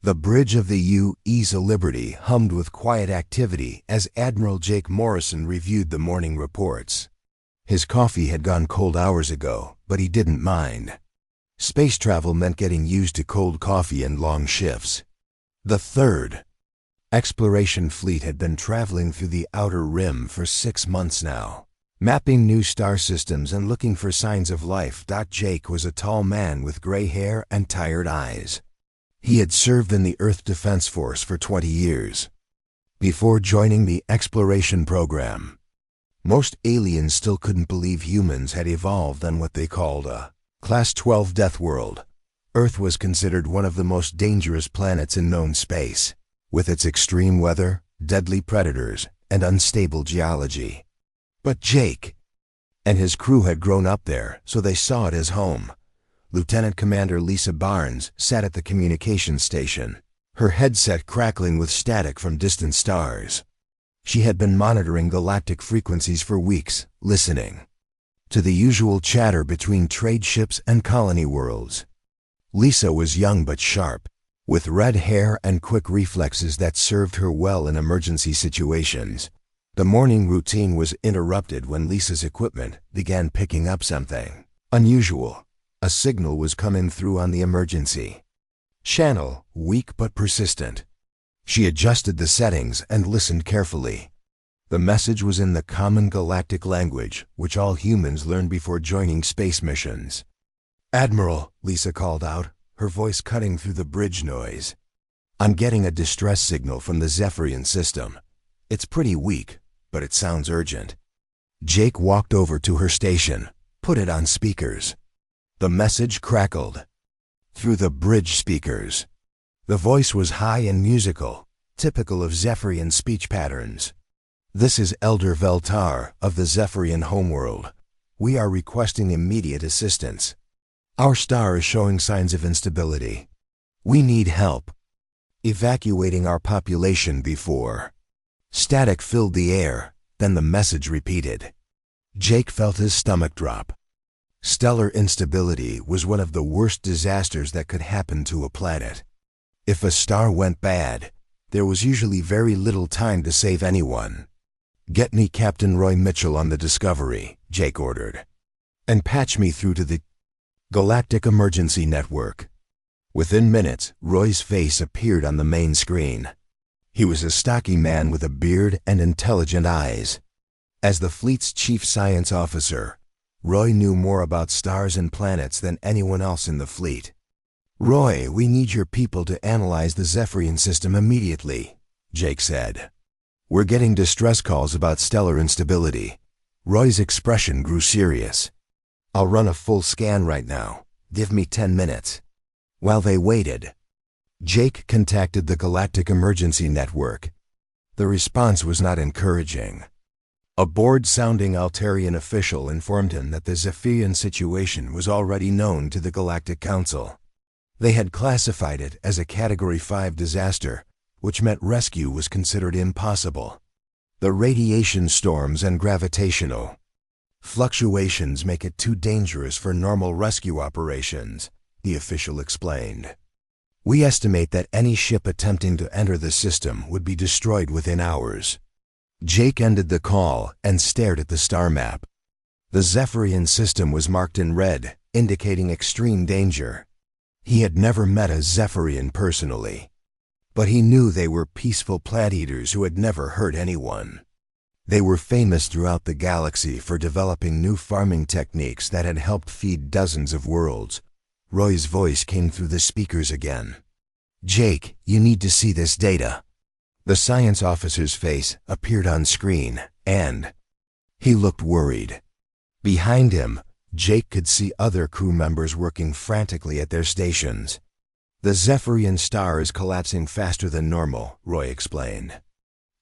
The bridge of the U.S. Liberty hummed with quiet activity as Admiral Jake Morrison reviewed the morning reports. His coffee had gone cold hours ago, but he didn't mind. Space travel meant getting used to cold coffee and long shifts. The third exploration fleet had been traveling through the outer rim for 6 months now, mapping new star systems and looking for signs of life. Jake was a tall man with gray hair and tired eyes. He had served in the Earth Defense Force for 20 years. Before joining the exploration program, most aliens still couldn't believe humans had evolved on what they called a Class 12 death world. Earth was considered one of the most dangerous planets in known space, with its extreme weather, deadly predators, and unstable geology. But Jake and his crew had grown up there, so they saw it as home. Lieutenant Commander Lisa Barnes sat at the communications station, her headset crackling with static from distant stars. She had been monitoring galactic frequencies for weeks, listening to the usual chatter between trade ships and colony worlds. Lisa was young but sharp, with red hair and quick reflexes that served her well in emergency situations. The morning routine was interrupted when Lisa's equipment began picking up something unusual. A signal was coming through on the emergency channel, weak but persistent. She adjusted the settings and listened carefully. The message was in the common galactic language, which all humans learn before joining space missions. "Admiral," Lisa called out, her voice cutting through the bridge noise. "I'm getting a distress signal from the Zephyrian system. It's pretty weak, but it sounds urgent." Jake walked over to her station, put it on speakers. The message crackled through the bridge speakers. The voice was high and musical, typical of Zephyrian speech patterns. "This is Elder Veltar of the Zephyrian homeworld. We are requesting immediate assistance. Our star is showing signs of instability. We need help evacuating our population before." Static filled the air, then the message repeated. Jake felt his stomach drop. Stellar instability was one of the worst disasters that could happen to a planet. If a star went bad, there was usually very little time to save anyone. "Get me Captain Roy Mitchell on the Discovery," Jake ordered, "and patch me through to the Galactic Emergency Network." Within minutes, Roy's face appeared on the main screen. He was a stocky man with a beard and intelligent eyes. As the fleet's chief science officer, Roy knew more about stars and planets than anyone else in the fleet. "Roy, we need your people to analyze the Zephyrian system immediately," Jake said. "We're getting distress calls about stellar instability." Roy's expression grew serious. "I'll run a full scan right now. Give me 10 minutes. While they waited, Jake contacted the Galactic Emergency Network. The response was not encouraging. A bored-sounding Altarian official informed him that the Zephyrian situation was already known to the Galactic Council. They had classified it as a Category 5 disaster, which meant rescue was considered impossible. "The radiation storms and gravitational fluctuations make it too dangerous for normal rescue operations," the official explained. "We estimate that any ship attempting to enter the system would be destroyed within hours." Jake ended the call and stared at the star map. The Zephyrian system was marked in red, indicating extreme danger. He had never met a Zephyrian personally, but he knew they were peaceful plant-eaters who had never hurt anyone. They were famous throughout the galaxy for developing new farming techniques that had helped feed dozens of worlds. Roy's voice came through the speakers again. "Jake, you need to see this data." The science officer's face appeared on screen, and he looked worried. Behind him, Jake could see other crew members working frantically at their stations. "The Zephyrian star is collapsing faster than normal," Roy explained.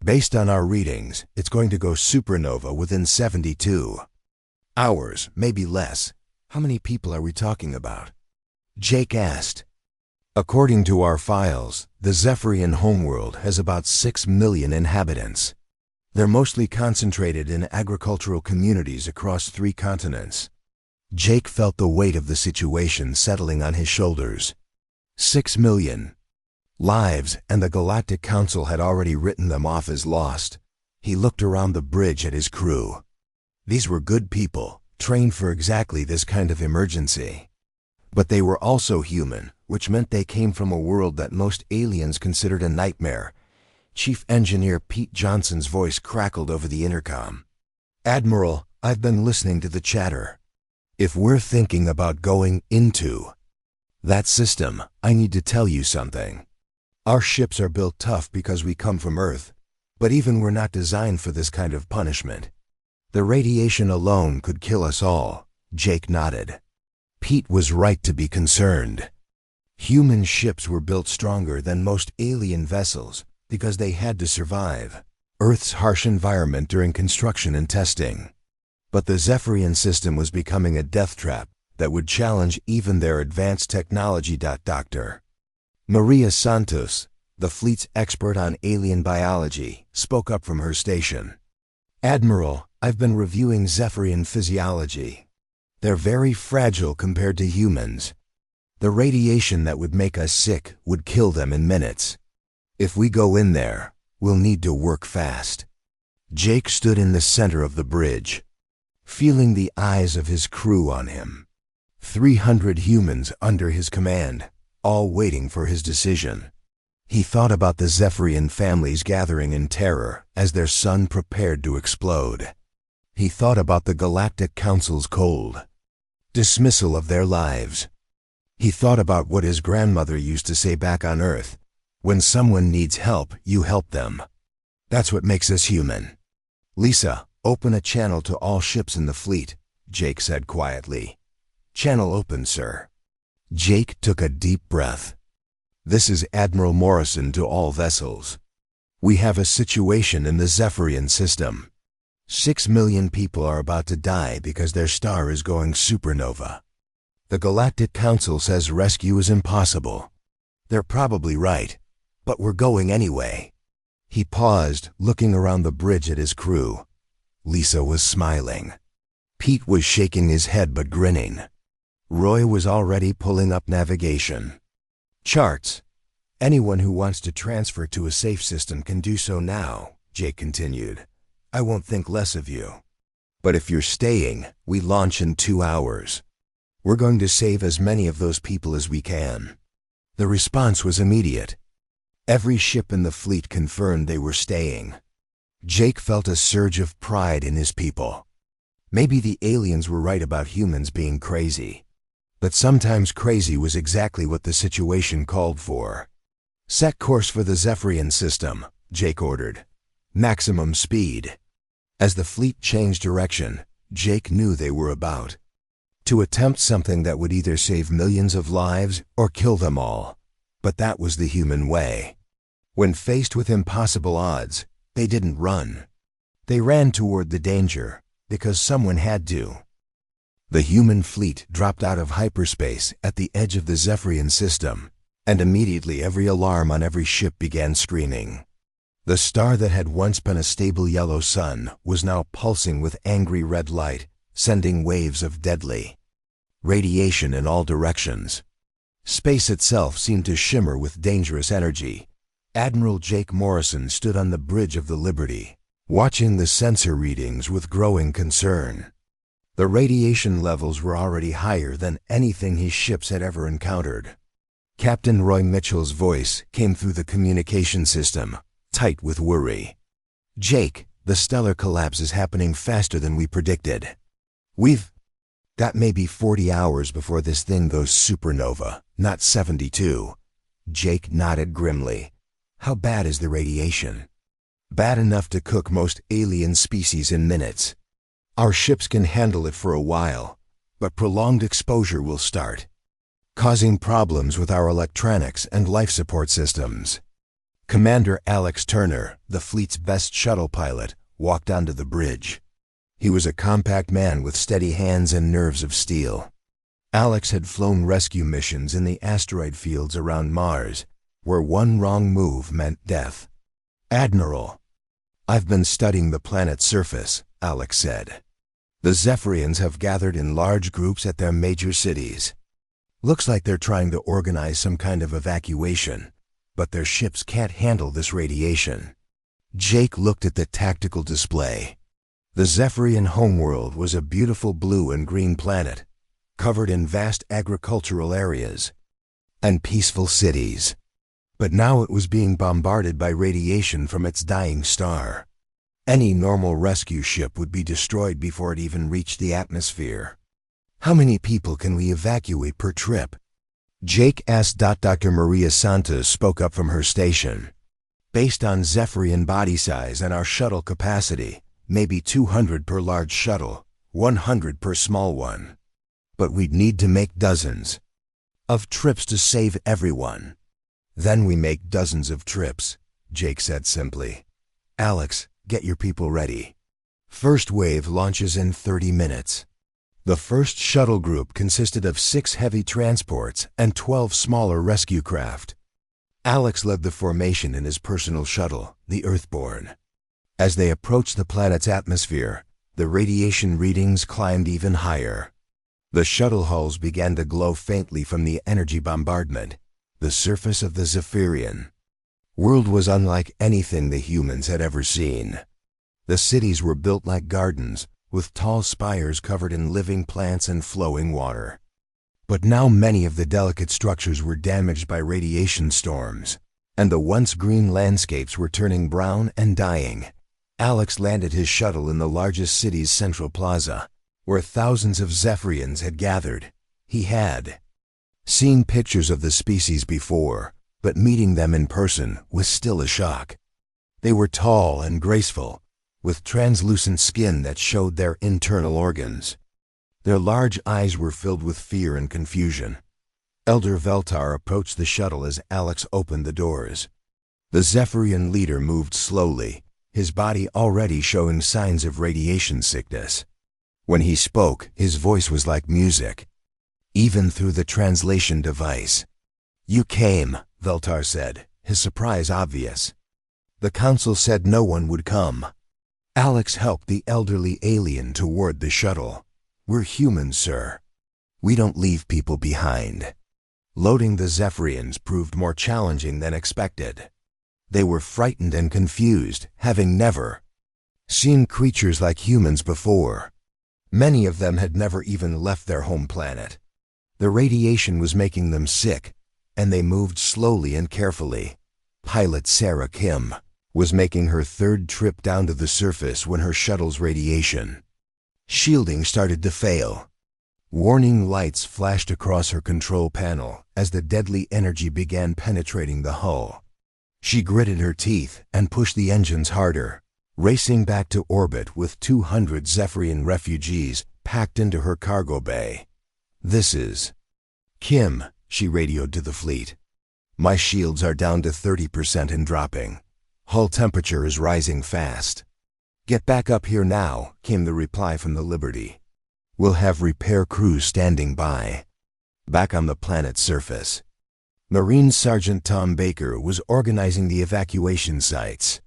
"Based on our readings, it's going to go supernova within 72 hours, maybe less." "How many people are we talking about?" Jake asked. "According to our files, the Zephyrian homeworld has about 6 million inhabitants. They're mostly concentrated in agricultural communities across 3 continents. Jake felt the weight of the situation settling on his shoulders. 6 million. lives, and the Galactic Council had already written them off as lost. He looked around the bridge at his crew. These were good people, trained for exactly this kind of emergency. But they were also human, which meant they came from a world that most aliens considered a nightmare. Chief Engineer Pete Johnson's voice crackled over the intercom. "Admiral, I've been listening to the chatter. If we're thinking about going into that system, I need to tell you something. Our ships are built tough because we come from Earth, but even we're not designed for this kind of punishment. The radiation alone could kill us all." Jake nodded. Pete was right to be concerned. Human ships were built stronger than most alien vessels because they had to survive Earth's harsh environment during construction and testing. But the Zephyrian system was becoming a death trap that would challenge even their advanced technology. Dr. Maria Santos, the fleet's expert on alien biology, spoke up from her station. "Admiral, I've been reviewing Zephyrian physiology. They're very fragile compared to humans. The radiation that would make us sick would kill them in minutes. If we go in there, we'll need to work fast." Jake stood in the center of the bridge, feeling the eyes of his crew on him. 300 humans under his command, all waiting for his decision. He thought about the Zephyrian families gathering in terror as their sun prepared to explode. He thought about the Galactic Council's cold dismissal of their lives. He thought about what his grandmother used to say back on Earth: "When someone needs help, you help them. That's what makes us human." "Lisa, open a channel to all ships in the fleet," Jake said quietly. "Channel open, sir." Jake took a deep breath. "This is Admiral Morrison to all vessels. We have a situation in the Zephyrian system. 6 million people are about to die because their star is going supernova. The Galactic Council says rescue is impossible. They're probably right, but we're going anyway." He paused, looking around the bridge at his crew. Lisa was smiling. Pete was shaking his head but grinning. Roy was already pulling up navigation charts. "Anyone who wants to transfer to a safe system can do so now," Jake continued. "I won't think less of you. But if you're staying, we launch in 2 hours. We're going to save as many of those people as we can." The response was immediate. Every ship in the fleet confirmed they were staying. Jake felt a surge of pride in his people. Maybe the aliens were right about humans being crazy. But sometimes crazy was exactly what the situation called for. "Set course for the Zephyrian system," Jake ordered. "Maximum speed." As the fleet changed direction, Jake knew they were about to attempt something that would either save millions of lives or kill them all. But that was the human way. When faced with impossible odds, they didn't run. They ran toward the danger, because someone had to. The human fleet dropped out of hyperspace at the edge of the Zephyrian system, and immediately every alarm on every ship began screaming. The star that had once been a stable yellow sun was now pulsing with angry red light, sending waves of deadly radiation in all directions. Space itself seemed to shimmer with dangerous energy. Admiral Jake Morrison stood on the bridge of the Liberty, watching the sensor readings with growing concern. The radiation levels were already higher than anything his ships had ever encountered. Captain Roy Mitchell's voice came through the communication system, tight with worry. "Jake, the stellar collapse is happening faster than we predicted. We've got maybe 40 hours before this thing goes supernova, not 72. Jake nodded grimly. "How bad is the radiation?" "Bad enough to cook most alien species in minutes. Our ships can handle it for a while, but prolonged exposure will start, causing problems with our electronics and life support systems." Commander Alex Turner, the fleet's best shuttle pilot, walked onto the bridge. He was a compact man with steady hands and nerves of steel. Alex had flown rescue missions in the asteroid fields around Mars, where one wrong move meant death. "Admiral, I've been studying the planet's surface," Alex said. "The Zephyrians have gathered in large groups at their major cities. Looks like they're trying to organize some kind of evacuation. but their ships can't handle this radiation. Jake looked at the tactical display. The Zephyrian homeworld was a beautiful blue and green planet, covered in vast agricultural areas and peaceful cities. But now it was being bombarded by radiation from its dying star. Any normal rescue ship would be destroyed before it even reached the atmosphere. How many people can we evacuate per trip? Jake asked. Dr. Maria Santos spoke up from her station. Based on Zephyrian body size and our shuttle capacity, maybe 200 per large shuttle, 100 per small one. But we'd need to make dozens of trips to save everyone. Then we make dozens of trips, Jake said simply. Alex, get your people ready. First wave launches in 30 minutes. The first shuttle group consisted of 6 heavy transports and 12 smaller rescue craft. Alex led the formation in his personal shuttle, the Earthborn. As they approached the planet's atmosphere, the radiation readings climbed even higher. The shuttle hulls began to glow faintly from the energy bombardment. The surface of the Zephyrian world was unlike anything the humans had ever seen. The cities were built like gardens, with tall spires covered in living plants and flowing water. But now many of the delicate structures were damaged by radiation storms, and the once green landscapes were turning brown and dying. Alex landed his shuttle in the largest city's central plaza, where thousands of Zephyrians had gathered. He had seen pictures of the species before, but meeting them in person was still a shock. They were tall and graceful, with translucent skin that showed their internal organs. Their large eyes were filled with fear and confusion. Elder Veltar approached the shuttle as Alex opened the doors. The Zephyrian leader moved slowly, his body already showing signs of radiation sickness. When he spoke, his voice was like music, even through the translation device. You came, Veltar said, his surprise obvious. The council said no one would come. Alex helped the elderly alien toward the shuttle. We're humans, sir. We don't leave people behind. Loading the Zephyrians proved more challenging than expected. They were frightened and confused, having never seen creatures like humans before. Many of them had never even left their home planet. The radiation was making them sick, and they moved slowly and carefully. Pilot Sarah Kim was making her 3rd trip down to the surface when her shuttle's radiation shielding started to fail. Warning lights flashed across her control panel as the deadly energy began penetrating the hull. She gritted her teeth and pushed the engines harder, racing back to orbit with 200 Zephyrian refugees packed into her cargo bay. This is Kim, she radioed to the fleet. My shields are down to 30% and dropping. Hull temperature is rising fast. Get back up here now, came the reply from the Liberty. We'll have repair crews standing by. Back on the planet's surface, Marine Sergeant Tom Baker was organizing the evacuation sites.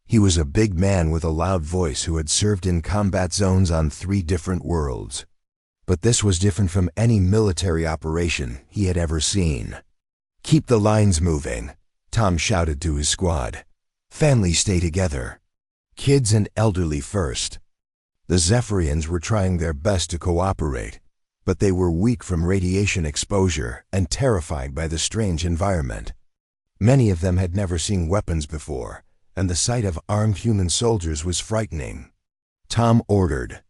He was a big man with a loud voice who had served in combat zones on 3 different worlds. But this was different from any military operation he had ever seen. Keep the lines moving, Tom shouted to his squad. Families stay together. Kids and elderly first. The Zephyrians were trying their best to cooperate, but they were weak from radiation exposure and terrified by the strange environment. Many of them had never seen weapons before, and the sight of armed human soldiers was frightening. Tom ordered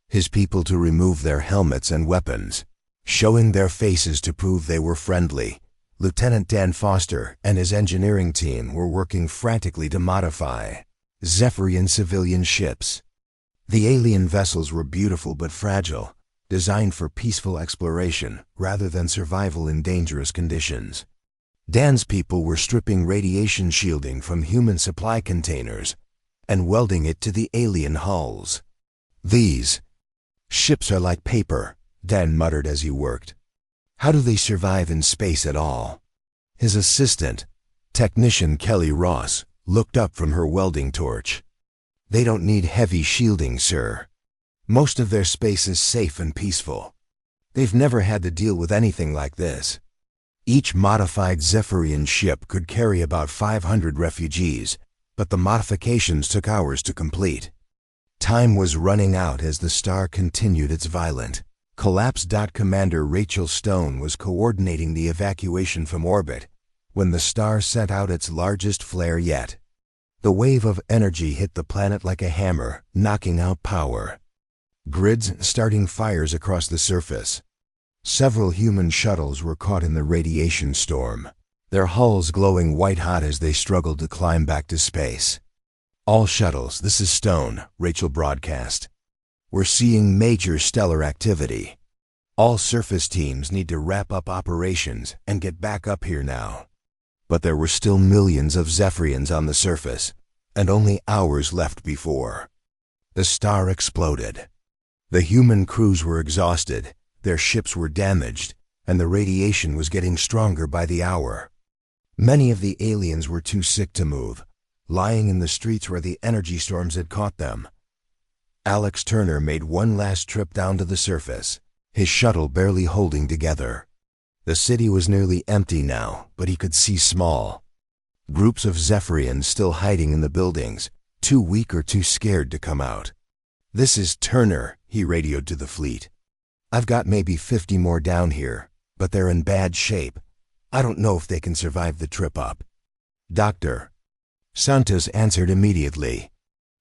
his people to remove their helmets and weapons, showing their faces to prove they were friendly. Lieutenant Dan Foster and his engineering team were working frantically to modify Zephyrian civilian ships. The alien vessels were beautiful but fragile, designed for peaceful exploration rather than survival in dangerous conditions. Dan's people were stripping radiation shielding from human supply containers and welding it to the alien hulls. These ships are like paper, Dan muttered as he worked. How do they survive in space at all? His assistant, technician Kelly Ross, looked up from her welding torch. They don't need heavy shielding, sir. Most of their space is safe and peaceful. They've never had to deal with anything like this. Each modified Zephyrian ship could carry about 500 refugees, but the modifications took hours to complete. Time was running out as the star continued its violent collapse. Commander Rachel Stone was coordinating the evacuation from orbit when the star sent out its largest flare yet. The wave of energy hit the planet like a hammer, knocking out power grids, starting fires across the surface. Several human shuttles were caught in the radiation storm, their hulls glowing white-hot as they struggled to climb back to space. "All shuttles, this is Stone," Rachel broadcast. "We're seeing major stellar activity. All surface teams need to wrap up operations and get back up here now." But there were still millions of Zephyrians on the surface, and only hours left before the star exploded. The human crews were exhausted, their ships were damaged, and the radiation was getting stronger by the hour. Many of the aliens were too sick to move, lying in the streets where the energy storms had caught them. Alex Turner made one last trip down to the surface, his shuttle barely holding together. The city was nearly empty now, but he could see small groups of Zephyrians still hiding in the buildings, too weak or too scared to come out. "This is Turner," he radioed to the fleet. "I've got maybe 50 more down here, but they're in bad shape. I don't know if they can survive the trip up." "Doctor," Santos answered immediately.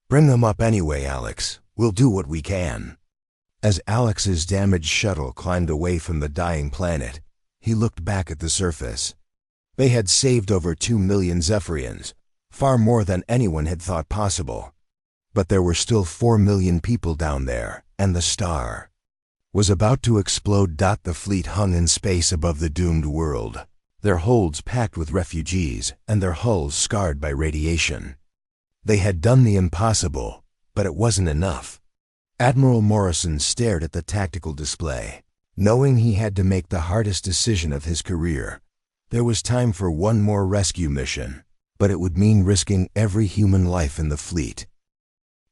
"Bring them up anyway, Alex. We'll do what we can." As Alex's damaged shuttle climbed away from the dying planet, he looked back at the surface. They had saved over 2 million Zephyrians, far more than anyone had thought possible. But there were still 4 million people down there, and the star was about to explode. The fleet hung in space above the doomed world, their holds packed with refugees and their hulls scarred by radiation. They had done the impossible, but it wasn't enough. Admiral Morrison stared at the tactical display, knowing he had to make the hardest decision of his career. There was time for one more rescue mission, but it would mean risking every human life in the fleet.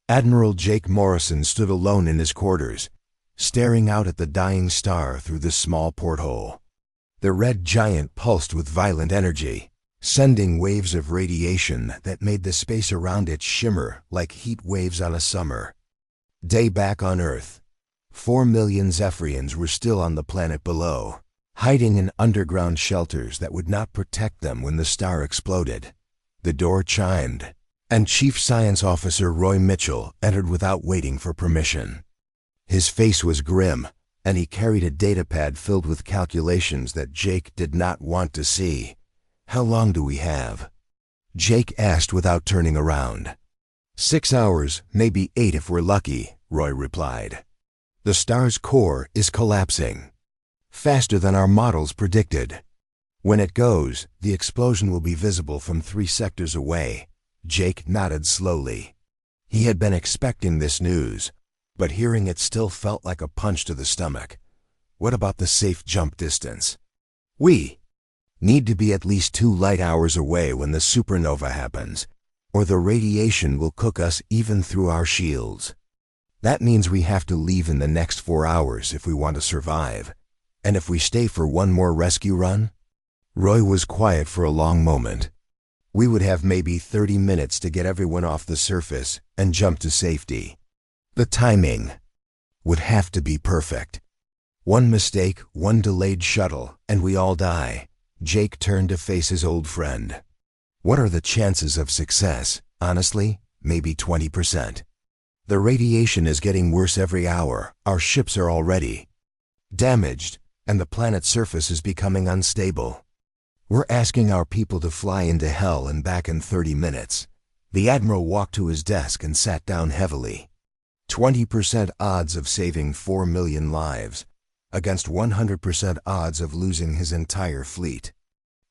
Admiral Jake Morrison stood alone in his quarters, staring out at the dying star through the small porthole. The red giant pulsed with violent energy, sending waves of radiation that made the space around it shimmer like heat waves on a summer day. Back on Earth, 4 million Zephyrians were still on the planet below, hiding in underground shelters that would not protect them when the star exploded. The door chimed, and Chief Science Officer Roy Mitchell entered without waiting for permission. His face was grim, and he carried a datapad filled with calculations that Jake did not want to see. "How long do we have?" Jake asked without turning around. 6 hours, maybe 8 if we're lucky," Roy replied. "The star's core is collapsing faster than our models predicted. When it goes, the explosion will be visible from 3 sectors away." Jake nodded slowly. He had been expecting this news, but hearing it still felt like a punch to the stomach. "What about the safe jump distance?" "We need to be at least 2 light hours away when the supernova happens, or the radiation will cook us even through our shields. That means we have to leave in the next 4 hours if we want to survive. And if we stay for one more rescue run?" Roy was quiet for a long moment. "We would have maybe 30 minutes to get everyone off the surface and jump to safety. The timing would have to be perfect. One mistake, one delayed shuttle, and we all die." Jake turned to face his old friend. "What are the chances of success? Honestly, maybe 20%. The radiation is getting worse every hour. Our ships are already damaged, and the planet's surface is becoming unstable. We're asking our people to fly into hell and back in 30 minutes. The Admiral walked to his desk and sat down heavily. 20% odds of saving 4 million lives, against 100% odds of losing his entire fleet.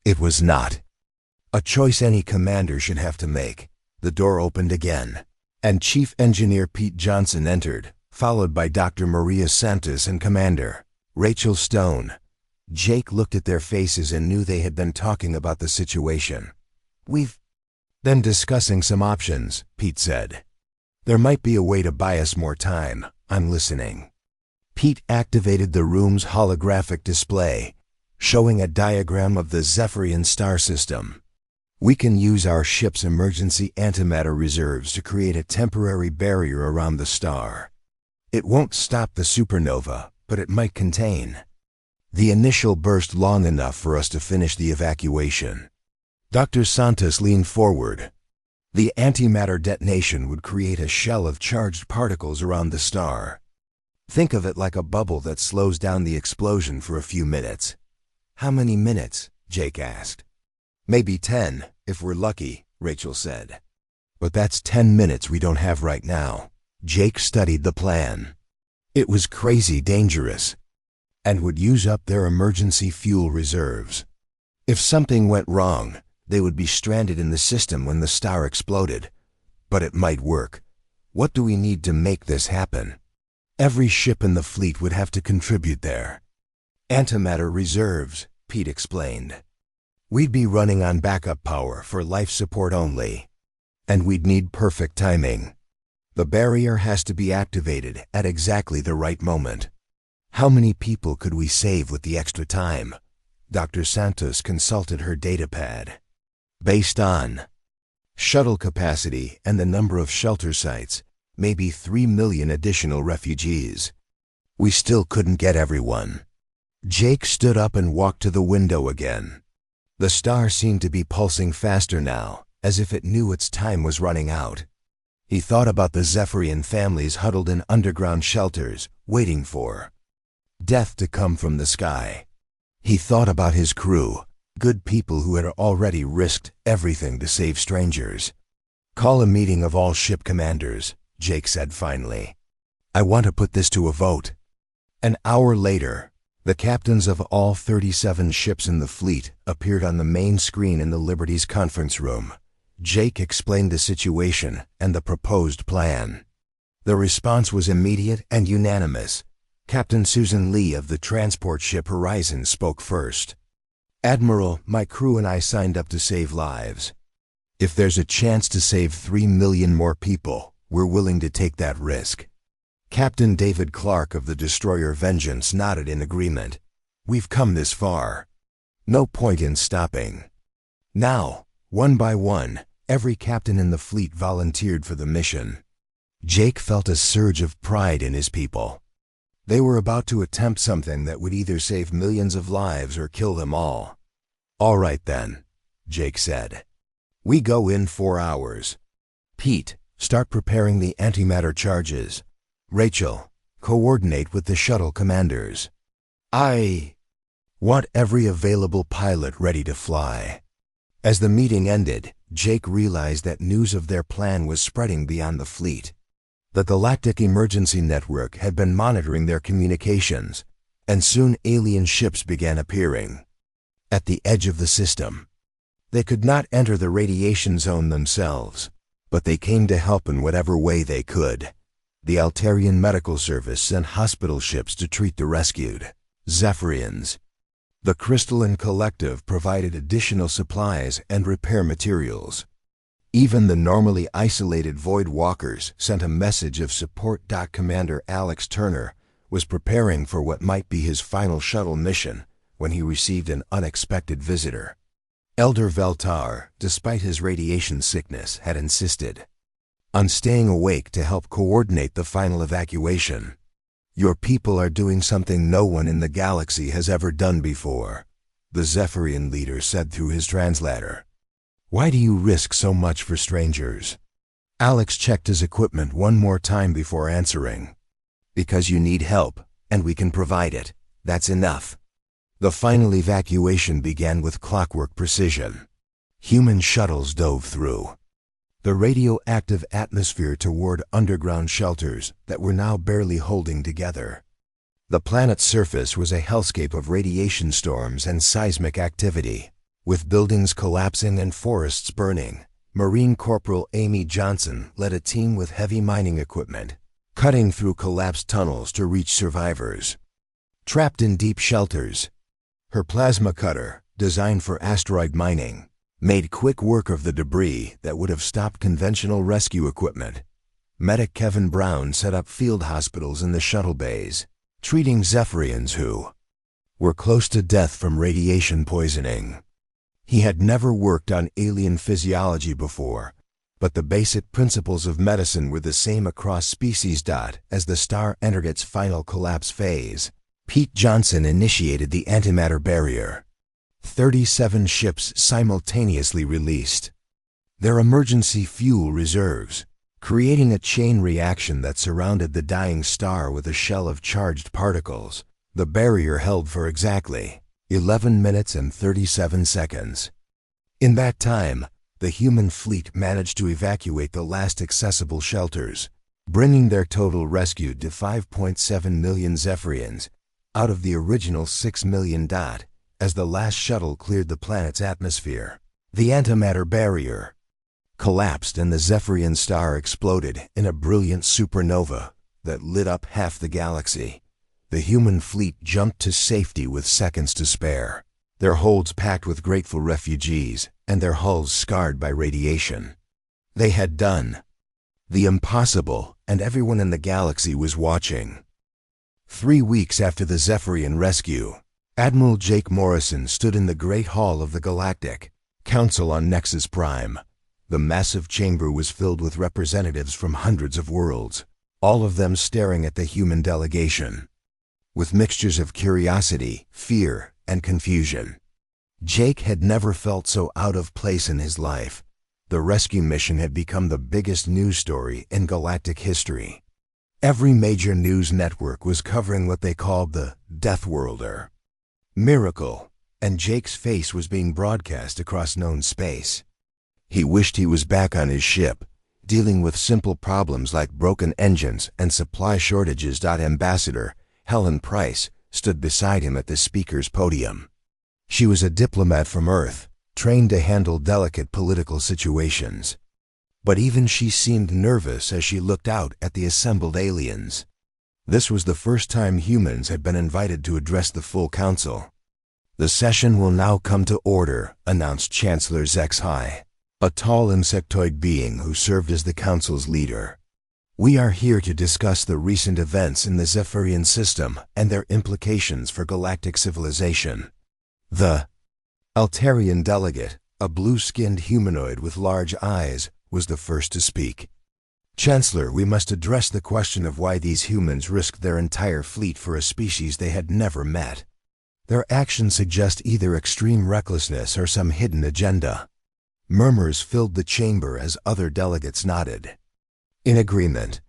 It was not a choice any commander should have to make. The door opened again, and Chief Engineer Pete Johnson entered, followed by Dr. Maria Santos and Commander Rachel Stone. Jake looked at their faces and knew they had been talking about the situation. "We've been discussing some options," Pete said. "There might be a way to buy us more time. I'm listening." Pete activated the room's holographic display, showing a diagram of the Zephyrian star system. We can use our ship's emergency antimatter reserves to create a temporary barrier around the star. It won't stop the supernova, but it might contain the initial burst long enough for us to finish the evacuation. Dr. Santos leaned forward. The antimatter detonation would create a shell of charged particles around the star. Think of it like a bubble that slows down the explosion for a few minutes. How many minutes? Jake asked. Maybe 10, if we're lucky, Rachel said. But that's 10 minutes we don't have right now. Jake studied the plan. It was crazy dangerous, and would use up their emergency fuel reserves. If something went wrong, they would be stranded in the system when the star exploded. But it might work. What do we need to make this happen? Every ship in the fleet would have to contribute there. Antimatter reserves, Pete explained. We'd be running on backup power for life support only. And we'd need perfect timing. The barrier has to be activated at exactly the right moment. How many people could we save with the extra time? Dr. Santos consulted her datapad. Based on shuttle capacity and the number of shelter sites, maybe 3 million additional refugees. We still couldn't get everyone. Jake stood up and walked to the window again. The star seemed to be pulsing faster now, as if it knew its time was running out. He thought about the Zephyrian families huddled in underground shelters, waiting for death to come from the sky. He thought about his crew, good people who had already risked everything to save strangers. Call a meeting of all ship commanders, Jake said finally. I want to put this to a vote. An hour later, the captains of all 37 ships in the fleet appeared on the main screen in the Liberty's conference room. Jake explained the situation and the proposed plan. The response was immediate and unanimous. Captain Susan Lee of the transport ship Horizon spoke first. Admiral, my crew and I signed up to save lives. If there's a chance to save 3 million more people, we're willing to take that risk. Captain David Clark of the destroyer Vengeance nodded in agreement. We've come this far. No point in stopping. Now, one by one, every captain in the fleet volunteered for the mission. Jake felt a surge of pride in his people. They were about to attempt something that would either save millions of lives or kill them all. All right then, Jake said. We go in 4 hours. Pete, start preparing the antimatter charges. Rachel, coordinate with the shuttle commanders. I want every available pilot ready to fly. As the meeting ended, Jake realized that news of their plan was spreading beyond the fleet. The Galactic Emergency Network had been monitoring their communications, and soon alien ships began appearing. At the edge of the system. They could not enter the radiation zone themselves, but they came to help in whatever way they could. The Altarian Medical Service sent hospital ships to treat the rescued Zephyrians. The Crystalline Collective provided additional supplies and repair materials. Even the normally isolated Void Walkers sent a message of support. Commander Alex Turner was preparing for what might be his final shuttle mission when he received an unexpected visitor. Elder Veltar, despite his radiation sickness, had insisted on staying awake to help coordinate the final evacuation. Your people are doing something no one in the galaxy has ever done before, the Zephyrian leader said through his translator. Why do you risk so much for strangers? Alex checked his equipment one more time before answering. Because you need help, and we can provide it. That's enough. The final evacuation began with clockwork precision. Human shuttles dove through the radioactive atmosphere toward underground shelters that were now barely holding together. The planet's surface was a hellscape of radiation storms and seismic activity, with buildings collapsing and forests burning. Marine Corporal Amy Johnson led a team with heavy mining equipment, cutting through collapsed tunnels to reach survivors trapped in deep shelters. Her plasma cutter, designed for asteroid mining, made quick work of the debris that would have stopped conventional rescue equipment. Medic Kevin Brown set up field hospitals in the shuttle bays, treating Zephyrians who were close to death from radiation poisoning. He had never worked on alien physiology before, but the basic principles of medicine were the same across species. As the star entered its final collapse phase, Pete Johnson initiated the antimatter barrier. 37 ships simultaneously released their emergency fuel reserves, creating a chain reaction that surrounded the dying star with a shell of charged particles. The barrier held for exactly 11 minutes and 37 seconds. In that time, the human fleet managed to evacuate the last accessible shelters, bringing their total rescued to 5.7 million Zephyrians out of the original 6 million. As the last shuttle cleared the planet's atmosphere, the antimatter barrier collapsed and the Zephyrian star exploded in a brilliant supernova that lit up half the galaxy. The human fleet jumped to safety with seconds to spare, their holds packed with grateful refugees and their hulls scarred by radiation. They had done the impossible, and everyone in the galaxy was watching. 3 weeks after the Zephyrian rescue, Admiral Jake Morrison stood in the Great Hall of the Galactic Council on Nexus Prime. The massive chamber was filled with representatives from hundreds of worlds, all of them staring at the human delegation with mixtures of curiosity, fear, and confusion. Jake had never felt so out of place in his life. The rescue mission had become the biggest news story in galactic history. Every major news network was covering what they called the Deathworlder miracle, and Jake's face was being broadcast across known space. He wished he was back on his ship, dealing with simple problems like broken engines and supply shortages. Ambassador Helen Price stood beside him at the speaker's podium. She was a diplomat from Earth, trained to handle delicate political situations. But even she seemed nervous as she looked out at the assembled aliens. This was the first time humans had been invited to address the full council. "The session will now come to order," announced Chancellor Zexhai, a tall insectoid being who served as the council's leader. "We are here to discuss the recent events in the Zephyrian system and their implications for galactic civilization." The Altarian delegate, a blue-skinned humanoid with large eyes, was the first to speak. "Chancellor, we must address the question of why these humans risked their entire fleet for a species they had never met. Their actions suggest either extreme recklessness or some hidden agenda." Murmurs filled the chamber as other delegates nodded in agreement.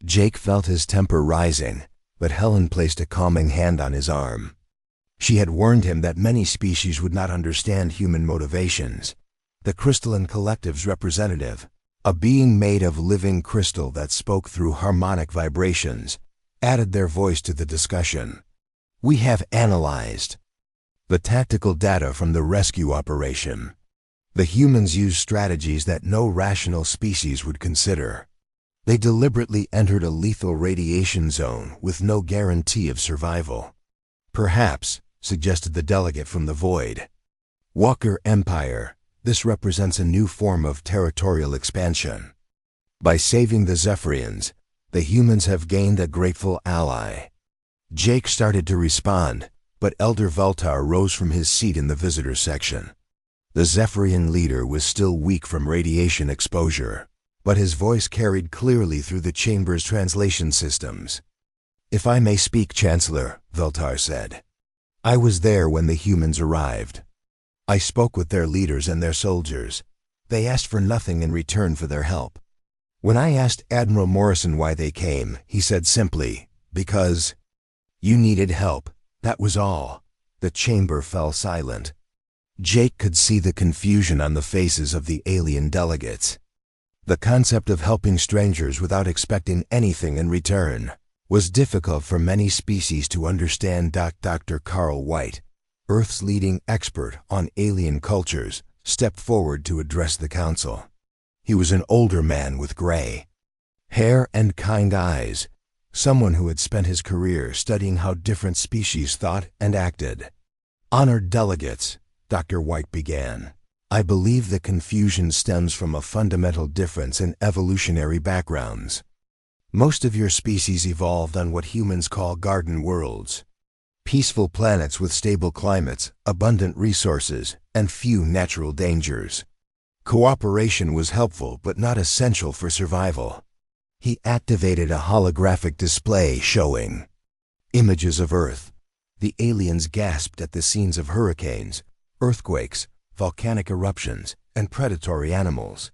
Jake felt his temper rising, but Helen placed a calming hand on his arm. She had warned him that many species would not understand human motivations. The Crystalline Collective's representative, a being made of living crystal that spoke through harmonic vibrations, added their voice to the discussion. "We have analyzed the tactical data from the rescue operation. The humans used strategies that no rational species would consider. They deliberately entered a lethal radiation zone with no guarantee of survival." "Perhaps," suggested the delegate from the void, "Walker Empire. This represents a new form of territorial expansion. By saving the Zephyrians, the humans have gained a grateful ally." Jake started to respond, but Elder Veltar rose from his seat in the visitor section. The Zephyrian leader was still weak from radiation exposure, but his voice carried clearly through the chamber's translation systems. "If I may speak, Chancellor," Veltar said, "I was there when the humans arrived. I spoke with their leaders and their soldiers. They asked for nothing in return for their help. When I asked Admiral Morrison why they came, he said simply, 'Because you needed help.' That was all." The chamber fell silent. Jake could see the confusion on the faces of the alien delegates. The concept of helping strangers without expecting anything in return was difficult for many species to understand. Dr. Carl White, Earth's leading expert on alien cultures, stepped forward to address the council. He was an older man with gray hair and kind eyes, someone who had spent his career studying how different species thought and acted. "Honored delegates," Dr. White began, "I believe the confusion stems from a fundamental difference in evolutionary backgrounds. Most of your species evolved on what humans call garden worlds. Peaceful planets with stable climates, abundant resources, and few natural dangers. Cooperation was helpful but not essential for survival. He activated a holographic display showing images of Earth. The aliens gasped at the scenes of hurricanes, earthquakes, volcanic eruptions, and predatory animals.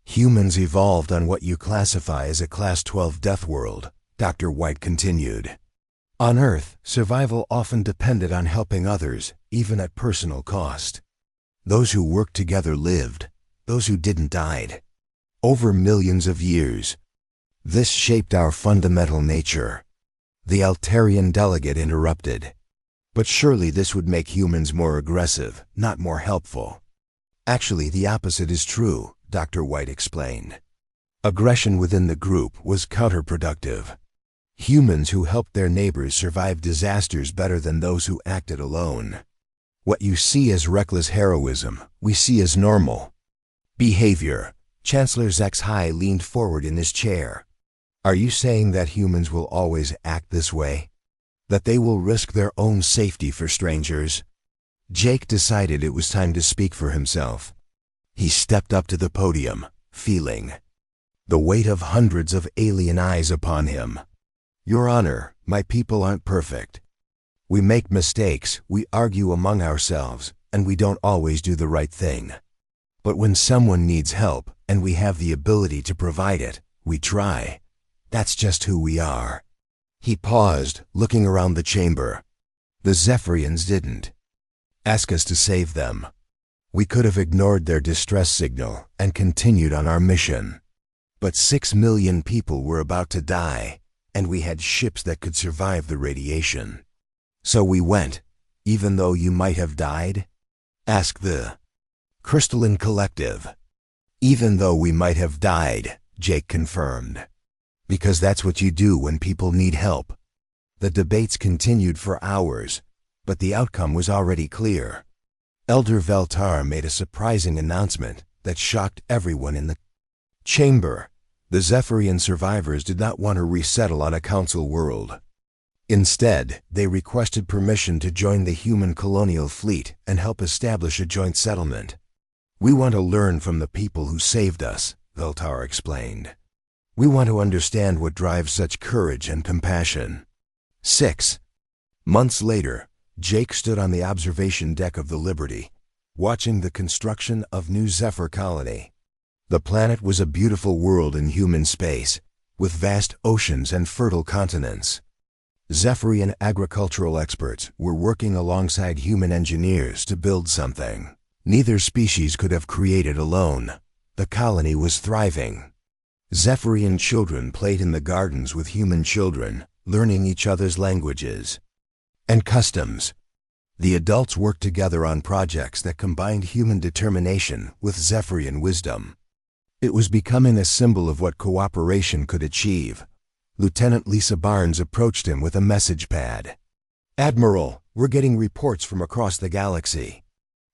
Humans evolved on what you classify as a Class 12 death world, Dr. White continued. On Earth, survival often depended on helping others, even at personal cost. Those who worked together lived. Those who didn't died. Over millions of years. This shaped our fundamental nature. The Altarian delegate interrupted. But surely this would make humans more aggressive, not more helpful. Actually, the opposite is true, Dr. White explained. Aggression within the group was counterproductive. Humans who helped their neighbors survived disasters better than those who acted alone. What you see as reckless heroism, we see as normal behavior. Chancellor Zexhai leaned forward in his chair. Are you saying that humans will always act this way? That they will risk their own safety for strangers? Jake decided it was time to speak for himself. He stepped up to the podium, feeling the weight of hundreds of alien eyes upon him. Your Honor, my people aren't perfect. We make mistakes, we argue among ourselves, and we don't always do the right thing. But when someone needs help, and we have the ability to provide it, we try. That's just who we are. He paused, looking around the chamber. The Zephyrians didn't ask us to save them. We could have ignored their distress signal and continued on our mission. But 6 million people were about to die, and we had ships that could survive the radiation. So we went, even though you might have died? Asked the Crystalline Collective. Even though we might have died, Jake confirmed. Because that's what you do when people need help. The debates continued for hours, but the outcome was already clear. Elder Veltar made a surprising announcement that shocked everyone in the chamber. The Zephyrian survivors did not want to resettle on a council world. Instead, they requested permission to join the human colonial fleet and help establish a joint settlement. We want to learn from the people who saved us, Veltar explained. We want to understand what drives such courage and compassion. 6 months later, Jake stood on the observation deck of the Liberty, watching the construction of New Zephyr Colony. The planet was a beautiful world in human space, with vast oceans and fertile continents. Zephyrian agricultural experts were working alongside human engineers to build something neither species could have created alone. The colony was thriving. Zephyrian children played in the gardens with human children, learning each other's languages and customs. The adults worked together on projects that combined human determination with Zephyrian wisdom. It was becoming a symbol of what cooperation could achieve. Lieutenant Lisa Barnes approached him with a message pad. Admiral, we're getting reports from across the galaxy.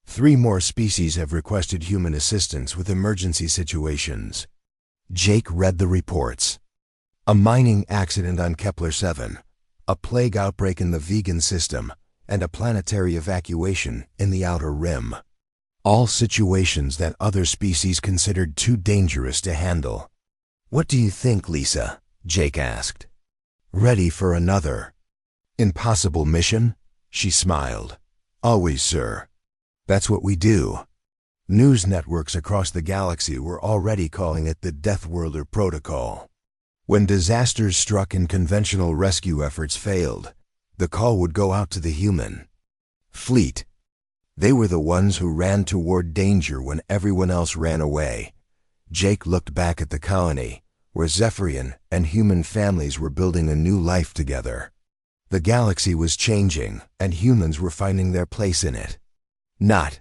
3 more species have requested human assistance with emergency situations. Jake read the reports. A mining accident on Kepler 7, a plague outbreak in the vegan system, and a planetary evacuation in the Outer Rim. All situations that other species considered too dangerous to handle. What do you think, Lisa? Jake asked. Ready for another impossible mission? She smiled. Always, sir. That's what we do. News networks across the galaxy were already calling it the Deathworlder Protocol. When disasters struck and conventional rescue efforts failed, the call would go out to the human fleet. They were the ones who ran toward danger when everyone else ran away. Jake looked back at the colony, where Zephyrian and human families were building a new life together. The galaxy was changing, and humans were finding their place in it. Not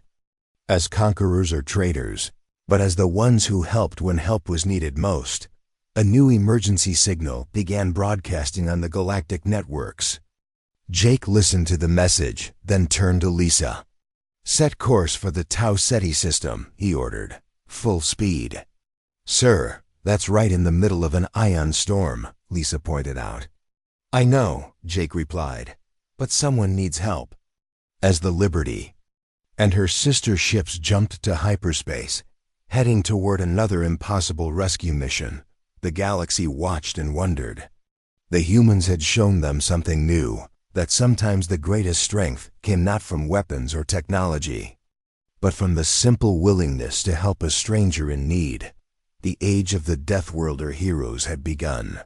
as conquerors or traitors, but as the ones who helped when help was needed most. A new emergency signal began broadcasting on the galactic networks. Jake listened to the message, then turned to Lisa. Set course for the Tau Ceti system, he ordered. Full speed. Sir, that's right in the middle of an ion storm, Lisa pointed out. I know, Jake replied. but someone needs help. As the Liberty and her sister ships jumped to hyperspace, heading toward another impossible rescue mission, the galaxy watched and wondered. The humans had shown them something new, that sometimes the greatest strength came not from weapons or technology, but from the simple willingness to help a stranger in need. The age of the Deathworlder heroes had begun.